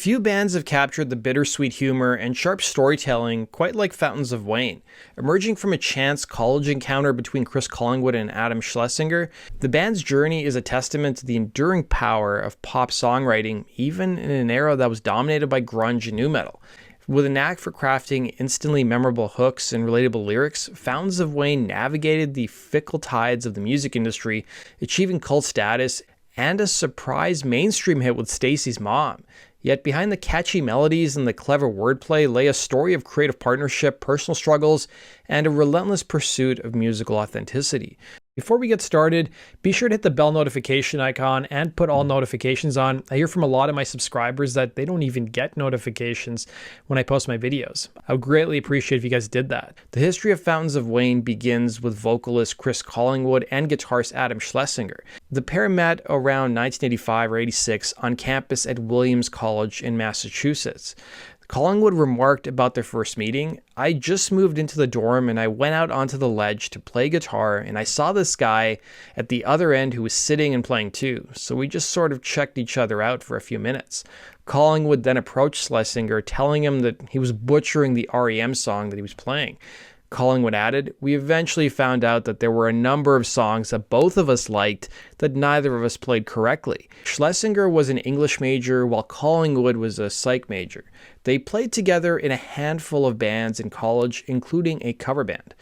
Few bands have captured the bittersweet humor and sharp storytelling quite like Fountains of Wayne. Emerging from a chance college encounter between Chris Collingwood and Adam Schlesinger, the band's journey is a testament to the enduring power of pop songwriting, even in an era that was dominated by grunge and nu metal. With a knack for crafting instantly memorable hooks and relatable lyrics, Fountains of Wayne navigated the fickle tides of the music industry, achieving cult status and a surprise mainstream hit with Stacy's Mom. Yet behind the catchy melodies and the clever wordplay lay a story of creative partnership, personal struggles, and a relentless pursuit of musical authenticity. Before we get started, be sure to hit the bell notification icon and put all notifications on. I hear from a lot of my subscribers that they don't even get notifications when I post my videos. I would greatly appreciate if you guys did that. The history of Fountains of Wayne begins with vocalist Chris Collingwood and guitarist Adam Schlesinger. The pair met around 1985 or 86 on campus at Williams College in Massachusetts. Collingwood remarked about their first meeting, "I just moved into the dorm and I went out onto the ledge to play guitar and I saw this guy at the other end who was sitting and playing too, so we just sort of checked each other out for a few minutes." Collingwood then approached Schlesinger, telling him that he was butchering the REM song that he was playing. Collingwood added, "We eventually found out that there were a number of songs that both of us liked that neither of us played correctly." Schlesinger was an English major while Collingwood was a psych major. They played together in a handful of bands in college, including a cover band.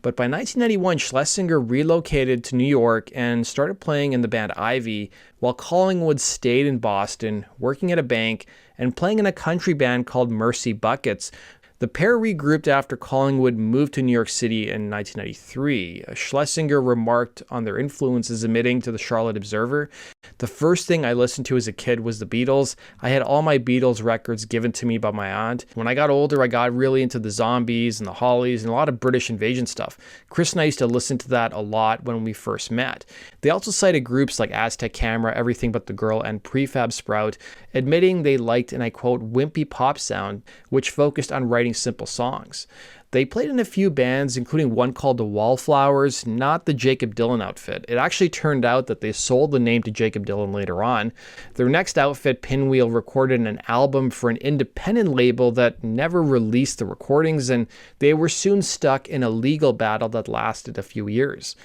But by 1991, Schlesinger relocated to New York and started playing in the band Ivy, while Collingwood stayed in Boston, working at a bank and playing in a country band called Mercy Buckets. The pair regrouped after Collingwood moved to New York City in 1993. Schlesinger remarked on their influences, admitting to the Charlotte Observer, "The first thing I listened to as a kid was the Beatles. I had all my Beatles records given to me by my aunt. When I got older, I got really into the Zombies and the Hollies and a lot of British invasion stuff. Chris and I used to listen to that a lot when we first met." They also cited groups like Aztec Camera, Everything But the Girl, and Prefab Sprout, admitting they liked, and I quote, "wimpy pop sound," which focused on writing simple songs. They played in a few bands, including one called the Wallflowers, not the Jakob Dylan outfit. It actually turned out that they sold the name to Jakob Dylan later on. Their next outfit, Pinwheel, recorded an album for an independent label that never released the recordings, and they were soon stuck in a legal battle that lasted a few years.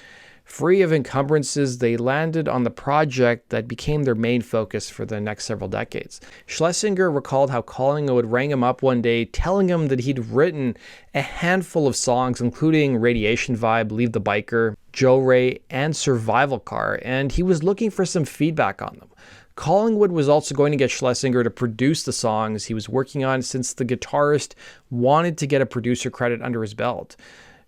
Free of encumbrances, they landed on the project that became their main focus for the next several decades. Schlesinger recalled how Collingwood rang him up one day, telling him that he'd written a handful of songs, including Radiation Vibe, Leave the Biker, Joe Ray, and Survival Car, and he was looking for some feedback on them. Collingwood was also going to get Schlesinger to produce the songs he was working on, since the guitarist wanted to get a producer credit under his belt.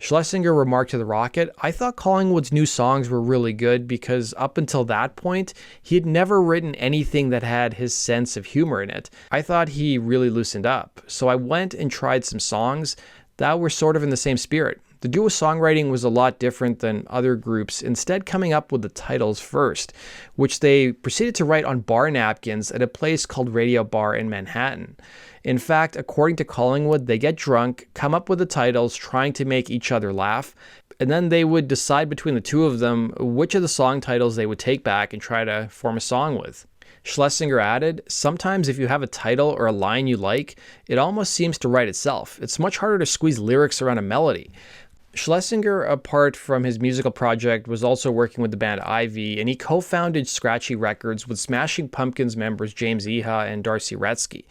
Schlesinger remarked to The Rocket, "I thought Collingwood's new songs were really good because up until that point, he had never written anything that had his sense of humor in it. I thought he really loosened up. So I went and tried some songs that were sort of in the same spirit. The duo songwriting was a lot different than other groups, instead coming up with the titles first, which they proceeded to write on bar napkins at a place called Radio Bar in Manhattan. In fact, according to Collingwood, they get drunk, come up with the titles, trying to make each other laugh, and then they would decide between the two of them which of the song titles they would take back and try to form a song with." Schlesinger added, "Sometimes if you have a title or a line you like, it almost seems to write itself. It's much harder to squeeze lyrics around a melody." Schlesinger, apart from his musical project, was also working with the band Ivy, and he co-founded Scratchy Records with Smashing Pumpkins members James Iha and Darcy Retzky.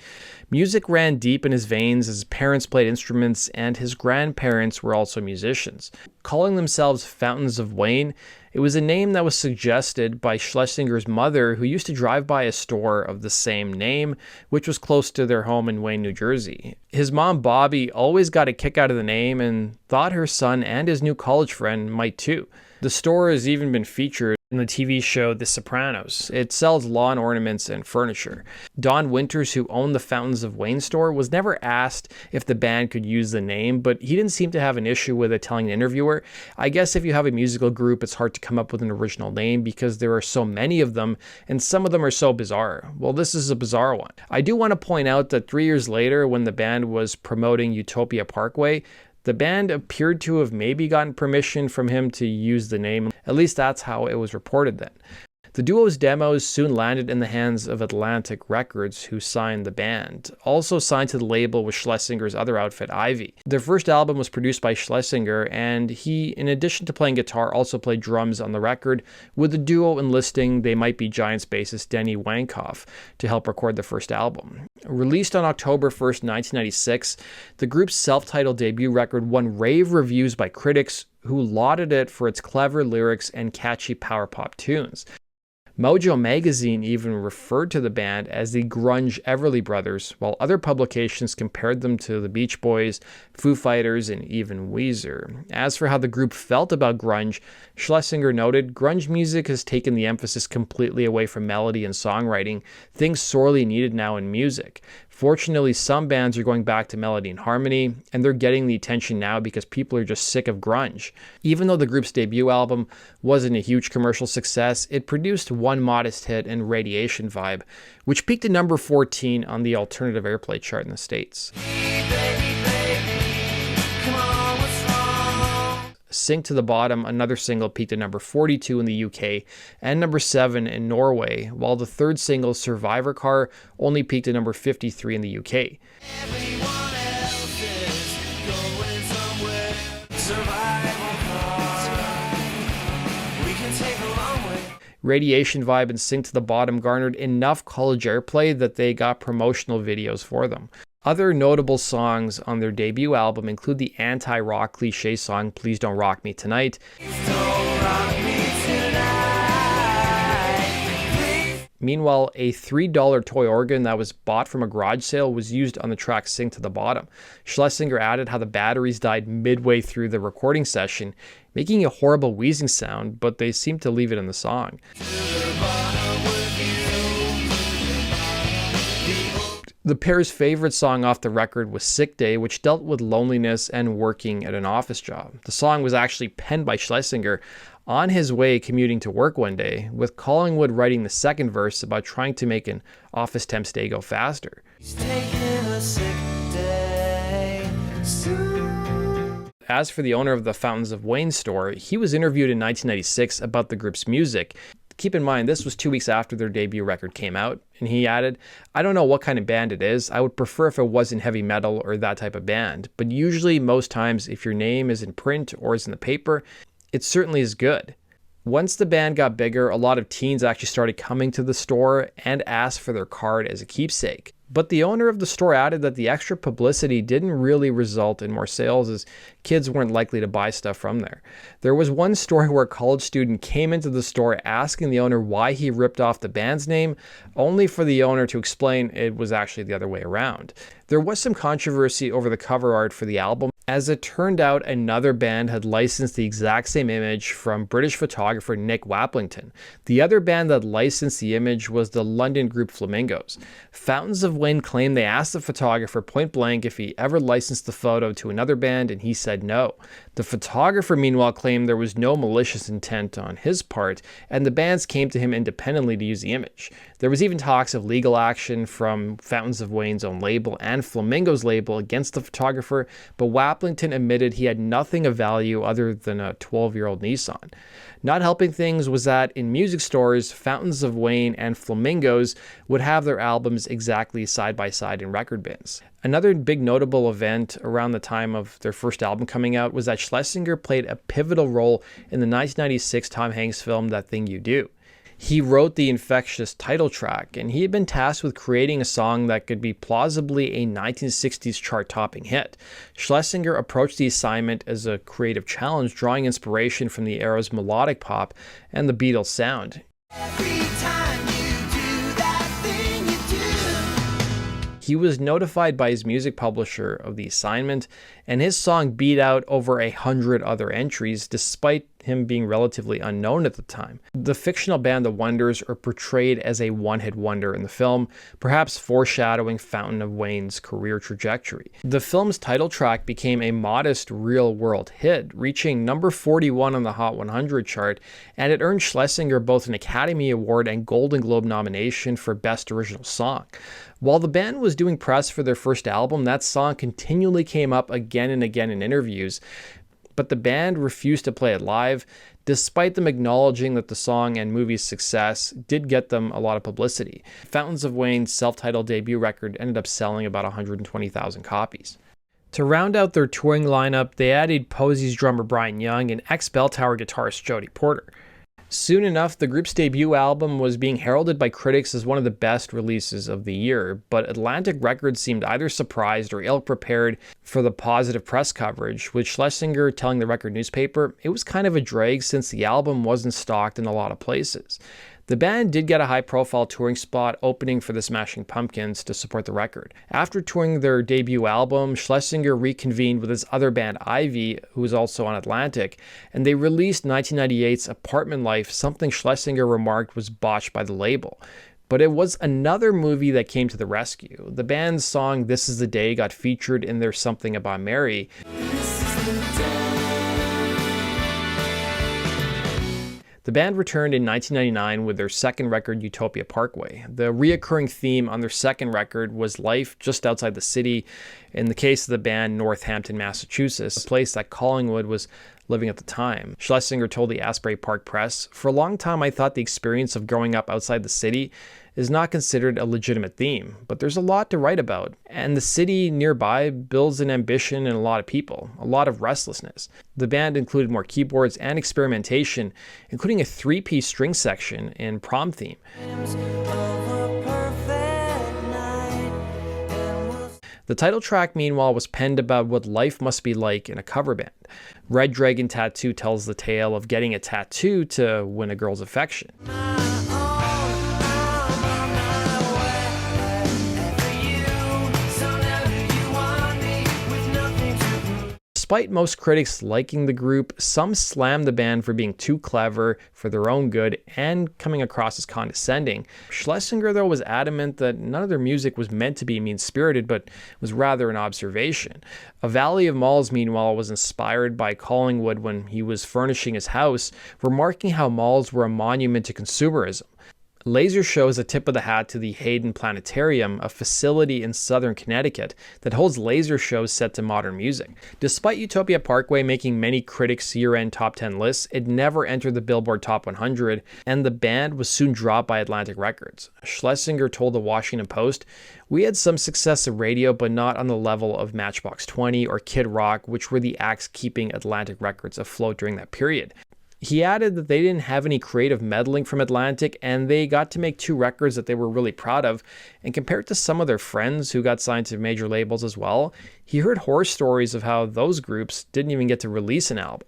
Music ran deep in his veins as his parents played instruments and his grandparents were also musicians. Calling themselves Fountains of Wayne, it was a name that was suggested by Schlesinger's mother, who used to drive by a store of the same name, which was close to their home in Wayne, New Jersey. His mom, Bobby, always got a kick out of the name and thought her son and his new college friend might too. The store has even been featured in the TV show The Sopranos. It sells lawn ornaments and furniture. Don Winters, who owned the Fountains of Wayne store, was never asked if the band could use the name, but he didn't seem to have an issue with it, telling an interviewer, "I guess if you have a musical group, it's hard to come up with an original name because there are so many of them, and some of them are so bizarre. Well, this is a bizarre one." I do want to point out that 3 years later, when the band was promoting Utopia Parkway, the band appeared to have maybe gotten permission from him to use the name. At least that's how it was reported then. The duo's demos soon landed in the hands of Atlantic Records, who signed the band. Also signed to the label was Schlesinger's other outfit, Ivy. Their first album was produced by Schlesinger, and he, in addition to playing guitar, also played drums on the record, with the duo enlisting They Might Be Giants bassist Denny Wankoff to help record the first album. Released on October 1st, 1996, the group's self-titled debut record won rave reviews by critics who lauded it for its clever lyrics and catchy power pop tunes. Mojo magazine even referred to the band as the grunge Everly Brothers, while other publications compared them to the Beach Boys, Foo Fighters, and even Weezer. As for how the group felt about grunge, Schlesinger noted, "Grunge music has taken the emphasis completely away from melody and songwriting, things sorely needed now in music. Fortunately, some bands are going back to melody and harmony, and they're getting the attention now because people are just sick of grunge." Even though the group's debut album wasn't a huge commercial success, it produced one modest hit in Radiation Vibe, which peaked at number 14 on the alternative airplay chart in the States. Sink to the Bottom, another single, peaked at number 42 in the UK and number 7 in Norway, while the third single, Survivor Car, only peaked at number 53 in the UK. Radiation Vibe and Sink to the Bottom garnered enough college airplay that they got promotional videos for them. Other notable songs on their debut album include the anti-rock cliche song Please Don't Rock Me Tonight. Meanwhile, a $3 toy organ that was bought from a garage sale was used on the track Sink to the Bottom. Schlesinger added how the batteries died midway through the recording session, making a horrible wheezing sound, but they seemed to leave it in the song. The pair's favorite song off the record was Sick Day, which dealt with loneliness and working at an office job. The song was actually penned by Schlesinger on his way commuting to work one day, with Collingwood writing the second verse about trying to make an office temp's day go faster. He's taking a sick day soon. As for the owner of the Fountains of Wayne store, he was interviewed in 1996 about the group's music. Keep in mind, this was 2 weeks after their debut record came out, and he added, "I don't know what kind of band it is. I would prefer if it wasn't heavy metal or that type of band, but usually, most times, if your name is in print or is in the paper, it certainly is good." Once the band got bigger, a lot of teens actually started coming to the store and asked for their card as a keepsake. But the owner of the store added that the extra publicity didn't really result in more sales, as kids weren't likely to buy stuff from there. There was one story where a college student came into the store asking the owner why he ripped off the band's name, only for the owner to explain it was actually the other way around. There was some controversy over the cover art for the album, as it turned out another band had licensed the exact same image from British photographer Nick Waplington. The other band that licensed the image was the London group Flamingos. Fountains of Wayne claimed they asked the photographer point blank if he ever licensed the photo to another band, and he said no. The photographer, meanwhile, claimed there was no malicious intent on his part, and the bands came to him independently to use the image. There was even talks of legal action from Fountains of Wayne's own label and Flamingo's label against the photographer, but Waplington admitted he had nothing of value other than a 12-year-old Nissan. Not helping things was that in music stores, Fountains of Wayne and Flamingos would have their albums exactly side by side in record bins. Another big notable event around the time of their first album coming out was that Schlesinger played a pivotal role in the 1996 Tom Hanks film That Thing You Do. He wrote the infectious title track, and he had been tasked with creating a song that could be plausibly a 1960s chart-topping hit. Schlesinger approached the assignment as a creative challenge, drawing inspiration from the era's melodic pop and the Beatles sound. He was notified by his music publisher of the assignment, and his song beat out over 100 other entries, despite him being relatively unknown at the time. The fictional band The Wonders are portrayed as a one-hit wonder in the film, perhaps foreshadowing Fountain of Wayne's career trajectory. The film's title track became a modest real-world hit, reaching number 41 on the Hot 100 chart, and it earned Schlesinger both an Academy Award and Golden Globe nomination for Best Original Song. While the band was doing press for their first album, that song continually came up again and again in interviews. but the band refused to play it live, despite them acknowledging that the song and movie's success did get them a lot of publicity. Fountains of Wayne's self-titled debut record ended up selling about 120,000 copies. To round out their touring lineup, they added Posey's drummer Brian Young and ex-Bell Tower guitarist Jody Porter. Soon enough, the group's debut album was being heralded by critics as one of the best releases of the year, but Atlantic Records seemed either surprised or ill-prepared for the positive press coverage, with Schlesinger telling the record newspaper it was kind of a drag since the album wasn't stocked in a lot of places. The band did get a high-profile touring spot opening for the Smashing Pumpkins to support the record. After touring their debut album, Schlesinger reconvened with his other band Ivy, who was also on Atlantic, and they released 1998's Apartment Life, something Schlesinger remarked was botched by the label. But it was another movie that came to the rescue. The band's song This Is the Day got featured in their Something About Mary. The band returned in 1999 with their second record, Utopia Parkway. The reoccurring theme on their second record was life just outside the city, in the case of the band, Northampton, Massachusetts, a place that Collingwood was living at the time. Schlesinger told the Asbury Park Press, "For a long time I thought the experience of growing up outside the city is not considered a legitimate theme, but there's a lot to write about, and the city nearby builds an ambition in a lot of people, a lot of restlessness." The band included more keyboards and experimentation, including a 3-piece string section in Prom Theme. The title track, meanwhile, was penned about what life must be like in a cover band. Red Dragon Tattoo tells the tale of getting a tattoo to win a girl's affection. Despite most critics liking the group, some slammed the band for being too clever for their own good and coming across as condescending. Schlesinger, though, was adamant that none of their music was meant to be mean-spirited, but was rather an observation. A Valley of Malls, meanwhile, was inspired by Collingwood when he was furnishing his house, remarking how malls were a monument to consumerism. Laser Show is a tip of the hat to the Hayden Planetarium, a facility in southern Connecticut that holds laser shows set to modern music. Despite Utopia Parkway making many critics' year-end top 10 lists, it never entered the Billboard Top 100, and the band was soon dropped by Atlantic Records. Schlesinger told the Washington Post, "We had some success at radio, but not on the level of Matchbox 20 or Kid Rock, which were the acts keeping Atlantic Records afloat during that period." He added that they didn't have any creative meddling from Atlantic, and they got to make 2 records that they were really proud of, and compared to some of their friends who got signed to major labels as well, he heard horror stories of how those groups didn't even get to release an album.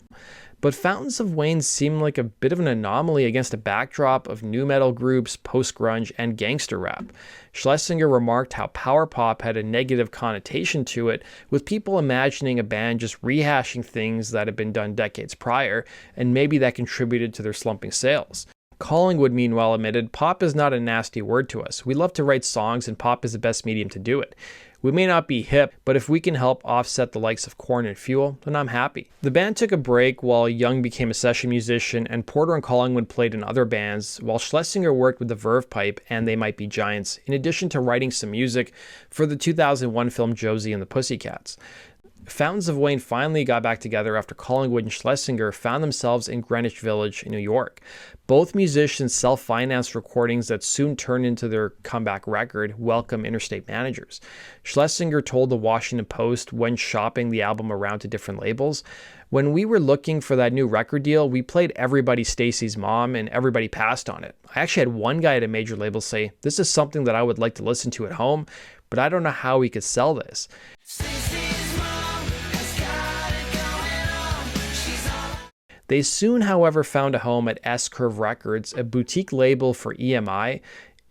But Fountains of Wayne seemed like a bit of an anomaly against a backdrop of nu metal groups, post-grunge, and gangster rap. Schlesinger remarked how power pop had a negative connotation to it, with people imagining a band just rehashing things that had been done decades prior, and maybe that contributed to their slumping sales. Collingwood, meanwhile, admitted, "Pop is not a nasty word to us. We love to write songs, and pop is the best medium to do it. We may not be hip, but if we can help offset the likes of Korn and Fuel, then I'm happy." The band took a break while Young became a session musician, and Porter and Collingwood played in other bands, while Schlesinger worked with the Verve Pipe and They Might Be Giants, in addition to writing some music for the 2001 film Josie and the Pussycats. Fountains of Wayne finally got back together after Collingwood and Schlesinger found themselves in Greenwich Village in New York. Both musicians self-financed recordings that soon turned into their comeback record, Welcome Interstate Managers. Schlesinger told the Washington Post when shopping the album around to different labels, "When we were looking for that new record deal, we played Everybody Stacy's Mom and everybody passed on it. I actually had one guy at a major label say, 'This is something that I would like to listen to at home, but I don't know how we could sell this.'" They soon, however, found a home at S-Curve Records, a boutique label for EMI,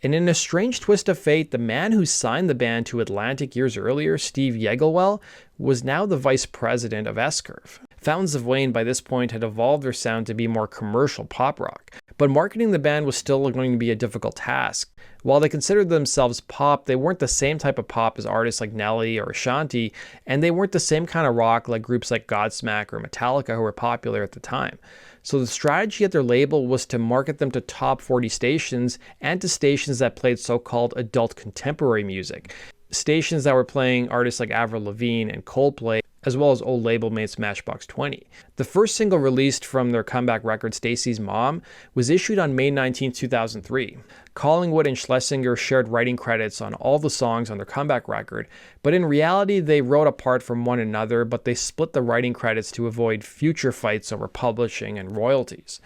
and in a strange twist of fate, the man who signed the band to Atlantic years earlier, Steve Yeaglewell, was now the vice president of S-Curve. Fountains of Wayne by this point had evolved their sound to be more commercial pop rock, but marketing the band was still going to be a difficult task. While they considered themselves pop, they weren't the same type of pop as artists like Nelly or Ashanti, and they weren't the same kind of rock like groups like Godsmack or Metallica who were popular at the time. So the strategy at their label was to market them to top 40 stations and to stations that played so-called adult contemporary music. Stations that were playing artists like Avril Lavigne and Coldplay, as well as old label mates Matchbox 20. The first single released from their comeback record, Stacy's Mom, was issued on May 19, 2003. Collingwood and Schlesinger shared writing credits on all the songs on their comeback record, but in reality they wrote apart from one another, but they split the writing credits to avoid future fights over publishing and royalties.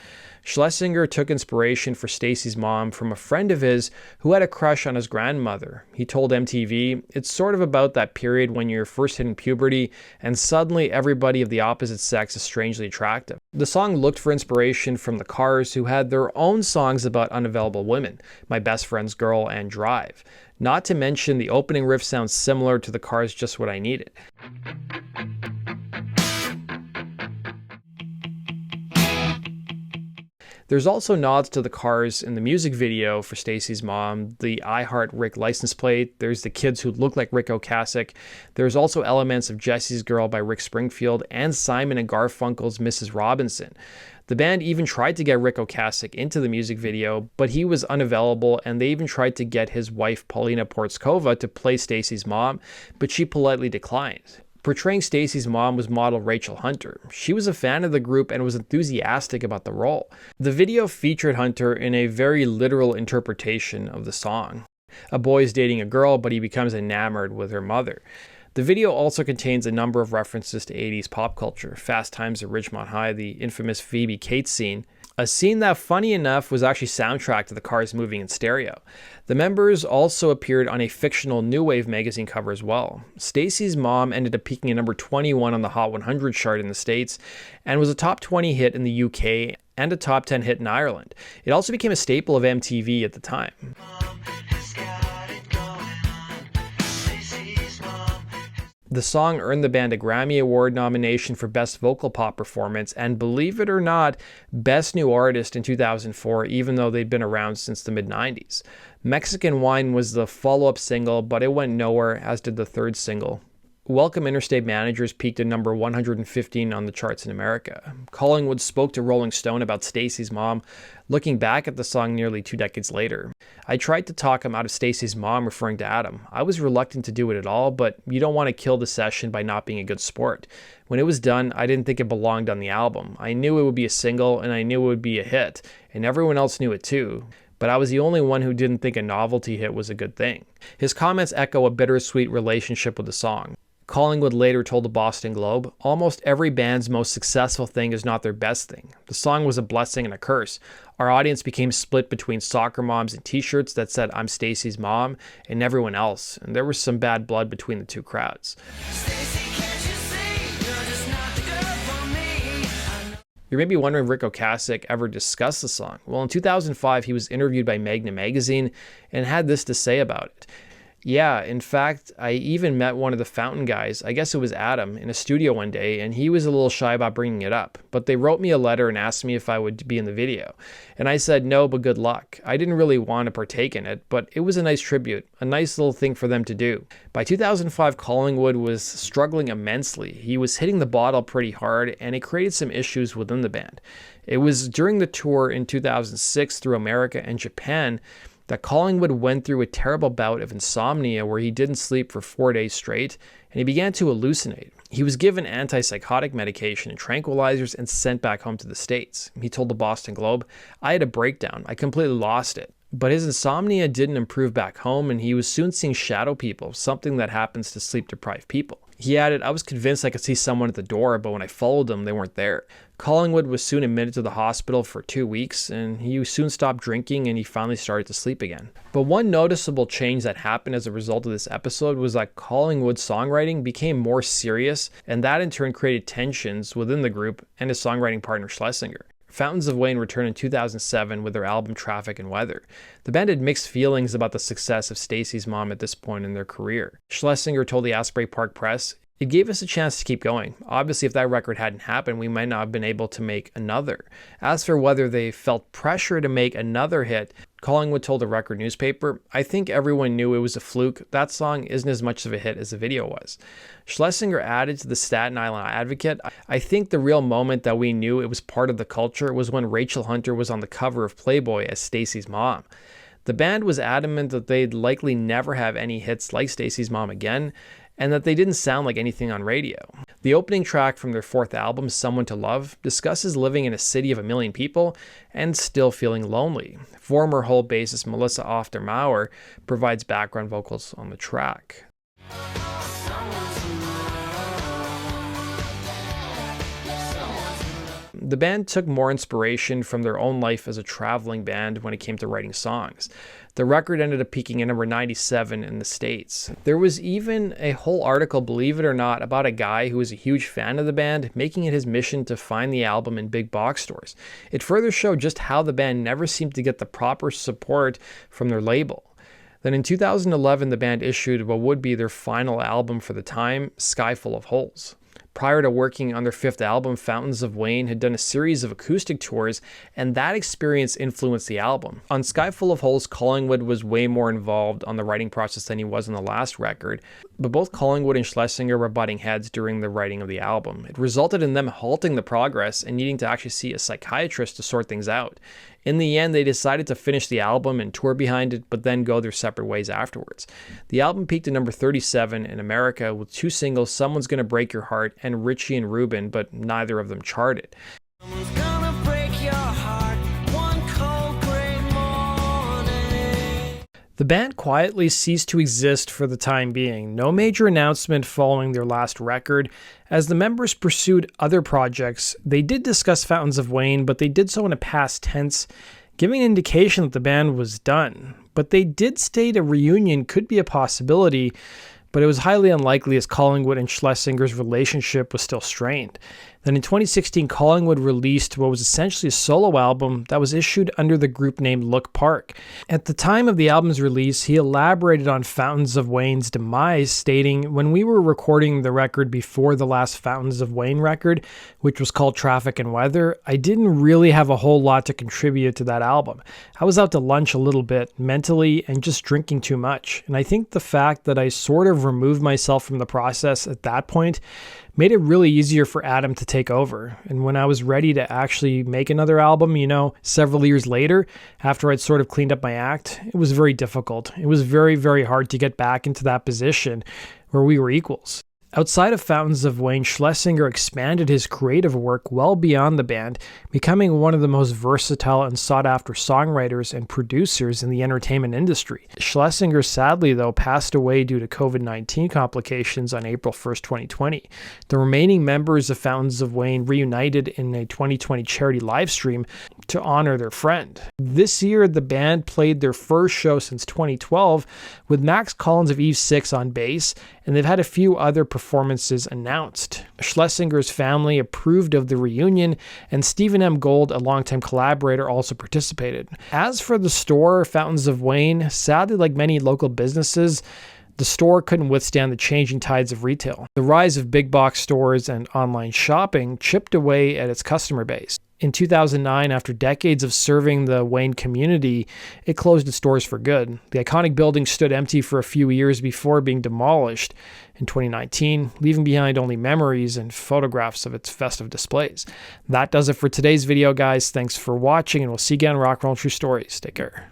Schlesinger took inspiration for Stacy's Mom from a friend of his who had a crush on his grandmother. He told MTV, "It's sort of about that period when you're first hitting puberty and suddenly everybody of the opposite sex is strangely attractive." The song looked for inspiration from the Cars, who had their own songs about unavailable women, My Best Friend's Girl and Drive. Not to mention the opening riff sounds similar to the Cars' Just What I Needed. There's also nods to the Cars in the music video for Stacy's Mom, the I Heart Rick license plate, there's the kids who look like Rick Ocasek, there's also elements of Jesse's Girl by Rick Springfield and Simon and Garfunkel's Mrs. Robinson. The band even tried to get Rick Ocasek into the music video, but he was unavailable, and they even tried to get his wife Paulina Portskova to play Stacy's Mom, but she politely declined. Portraying Stacy's mom was model Rachel Hunter. She was a fan of the group and was enthusiastic about the role. The video featured Hunter in a very literal interpretation of the song. A boy is dating a girl, but he becomes enamored with her mother. The video also contains a number of references to 80s pop culture, Fast Times at Ridgemont High, the infamous Phoebe Cates scene, a scene that, funny enough, was actually soundtracked to the Cars moving in stereo. The members also appeared on a fictional New Wave magazine cover as well. Stacy's Mom ended up peaking at number 21 on the Hot 100 chart in the States and was a top 20 hit in the UK and a top 10 hit in Ireland. It also became a staple of MTV at the time. The song earned the band a Grammy Award nomination for Best Vocal Pop Performance and, believe it or not, Best New Artist in 2004, even though they'd been around since the mid-90s. Mexican Wine was the follow-up single, but it went nowhere, as did the third single. Welcome Interstate Managers peaked at number 115 on the charts in America. Collingwood spoke to Rolling Stone about Stacy's Mom, looking back at the song nearly 2 decades later. "I tried to talk him out of Stacy's Mom," referring to Adam. "I was reluctant to do it at all, but you don't want to kill the session by not being a good sport. When it was done, I didn't think it belonged on the album. I knew it would be a single, and I knew it would be a hit, and everyone else knew it too. But I was the only one who didn't think a novelty hit was a good thing." His comments echo a bittersweet relationship with the song. Collingwood later told the Boston Globe, "Almost every band's most successful thing is not their best thing. The song was a blessing and a curse. Our audience became split between soccer moms and t-shirts that said 'I'm Stacy's mom' and everyone else, and there was some bad blood between the two crowds." You may be wondering if Rick Ocasek ever discussed the song. Well, in 2005, he was interviewed by Magna magazine and had this to say about it. "Yeah, in fact, I even met one of the Fountain guys, I guess it was Adam, in a studio one day, and he was a little shy about bringing it up. But they wrote me a letter and asked me if I would be in the video. And I said no, but good luck. I didn't really want to partake in it, but it was a nice tribute, a nice little thing for them to do." By 2005, Collingwood was struggling immensely. He was hitting the bottle pretty hard, and it created some issues within the band. It was during the tour in 2006 through America and Japan that Collingwood went through a terrible bout of insomnia where he didn't sleep for 4 days straight, and he began to hallucinate. He was given antipsychotic medication and tranquilizers and sent back home to the States. He told the Boston Globe, "I had a breakdown. I completely lost it." But his insomnia didn't improve back home, and he was soon seeing shadow people, something that happens to sleep-deprived people. He added, "I was convinced I could see someone at the door, but when I followed them, they weren't there." Collingwood was soon admitted to the hospital for 2 weeks, and he soon stopped drinking, and he finally started to sleep again. But one noticeable change that happened as a result of this episode was that Collingwood's songwriting became more serious, and that in turn created tensions within the group and his songwriting partner Schlesinger. Fountains of Wayne returned in 2007 with their album Traffic and Weather. The band had mixed feelings about the success of Stacy's Mom at this point in their career. Schlesinger told the Asbury Park Press, "It gave us a chance to keep going. Obviously, if that record hadn't happened, we might not have been able to make another." As for whether they felt pressure to make another hit, Collingwood told the Record newspaper, "I think everyone knew it was a fluke. That song isn't as much of a hit as the video was." Schlesinger added to the Staten Island Advocate, "I think the real moment that we knew it was part of the culture was when Rachel Hunter was on the cover of Playboy as Stacy's mom." The band was adamant that they'd likely never have any hits like Stacy's Mom again, and that they didn't sound like anything on radio. The opening track from their fourth album, Someone to Love, discusses living in a city of 1 million people and still feeling lonely. Former Hole bassist Melissa Oftermauer provides background vocals on the track. The band took more inspiration from their own life as a traveling band when it came to writing songs. The record ended up peaking at number 97 in the States. There was even a whole article, believe it or not, about a guy who was a huge fan of the band, making it his mission to find the album in big box stores. It further showed just how the band never seemed to get the proper support from their label. Then in 2011, the band issued what would be their final album for the time, Sky Full of Holes. Prior to working on their fifth album, Fountains of Wayne had done a series of acoustic tours, and that experience influenced the album. On Sky Full of Holes, Collingwood was way more involved on the writing process than he was on the last record, but both Collingwood and Schlesinger were butting heads during the writing of the album. It resulted in them halting the progress and needing to actually see a psychiatrist to sort things out. In the end, they decided to finish the album and tour behind it, but then go their separate ways afterwards. The album peaked at number 37 in America with two singles, Someone's Gonna Break Your Heart and Richie and Reuben, but neither of them charted. The band quietly ceased to exist for the time being. No major announcement following their last record. As the members pursued other projects, they did discuss Fountains of Wayne, but they did so in a past tense, giving an indication that the band was done. But they did state a reunion could be a possibility, but it was highly unlikely as Collingwood and Schlesinger's relationship was still strained. Then in 2016, Collingwood released what was essentially a solo album that was issued under the group name Look Park. At the time of the album's release, he elaborated on Fountains of Wayne's demise, stating, "When we were recording the record before the last Fountains of Wayne record, which was called Traffic and Weather, I didn't really have a whole lot to contribute to that album. I was out to lunch a little bit, mentally, and just drinking too much. And I think the fact that I sort of removed myself from the process at that point made it really easier for Adam to take over. And when I was ready to actually make another album, several years later, after I'd sort of cleaned up my act, it was very difficult. It was very, very hard to get back into that position where we were equals." Outside of Fountains of Wayne, Schlesinger expanded his creative work well beyond the band, becoming one of the most versatile and sought-after songwriters and producers in the entertainment industry. Schlesinger sadly, though, passed away due to COVID-19 complications on April 1st, 2020. The remaining members of Fountains of Wayne reunited in a 2020 charity livestream to honor their friend. This year, the band played their first show since 2012 with Max Collins of Eve 6 on bass, and they've had a few other performances announced. Schlesinger's family approved of the reunion, and Stephen M. Gold, a longtime collaborator, also participated. As for the store, Fountains of Wayne, sadly, like many local businesses, the store couldn't withstand the changing tides of retail. The rise of big box stores and online shopping chipped away at its customer base. In 2009, after decades of serving the Wayne community, it closed its doors for good. The iconic building stood empty for a few years before being demolished in 2019, leaving behind only memories and photographs of its festive displays. That does it for today's video, guys. Thanks for watching, and we'll see you again on Rock and Roll True Stories. Take care.